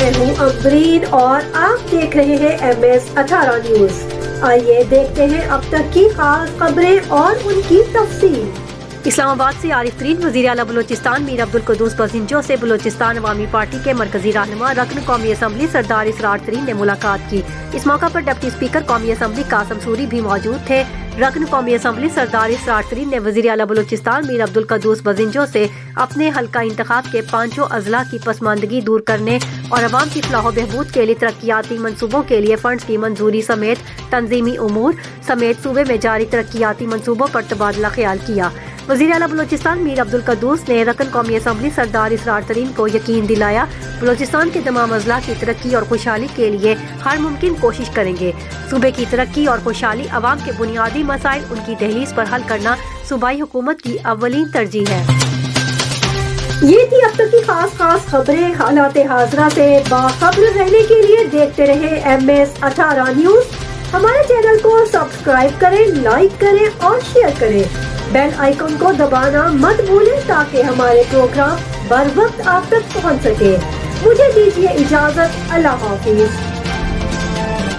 میں ہوں امبرین اور آپ دیکھ رہے ہیں MS18 نیوز۔ آئیے دیکھتے ہیں اب تک کی خاص خبریں اور ان کی تفصیل۔ اسلام آباد سے عارف ترین وزیر اعلیٰ بلوچستان میر عبدالقدوس بزنجو سے بلوچستان عوامی پارٹی کے مرکزی رہنما رکن قومی اسمبلی سردار اسرار ترین نے ملاقات کی۔ اس موقع پر ڈپٹی اسپیکر قومی اسمبلی قاسم سوری بھی موجود تھے۔ رکن قومی اسمبلی سردار اسرار ترین نے وزیر اعلیٰ بلوچستان میر عبدالقدوس بزنجو سے اپنے حلقہ انتخاب کے 5 اضلاع کی پسماندگی دور کرنے اور عوام کی فلاح و بہبود کے لیے ترقیاتی منصوبوں کے لیے فنڈز کی منظوری سمیت تنظیمی امور سمیت صوبے میں جاری ترقیاتی منصوبوں پر تبادلہ خیال کیا۔ وزیر اعلیٰ بلوچستان میر عبدالقدوس نے رکن قومی اسمبلی سردار اسرار ترین کو یقین دلایا بلوچستان کے تمام اضلاع کی ترقی اور خوشحالی کے لیے ہر ممکن کوشش کریں گے۔ صوبے کی ترقی اور خوشحالی عوام کے بنیادی مسائل ان کی دہلیز پر حل کرنا صوبائی حکومت کی اولین ترجیح ہے۔ یہ تھی اب تک کی خاص خبریں۔ حالات حاضرہ سے باخبر رہنے کے لیے دیکھتے رہے MS18 نیوز۔ ہمارے چینل کو سبسکرائب کریں، لائک کریں اور شیئر کریں۔ بیل آئیکن کو دبانا مت بھولیں تاکہ ہمارے پروگرام بر وقت آپ تک پہنچ سکے۔ مجھے دیجیے اجازت۔ اللہ حافظ۔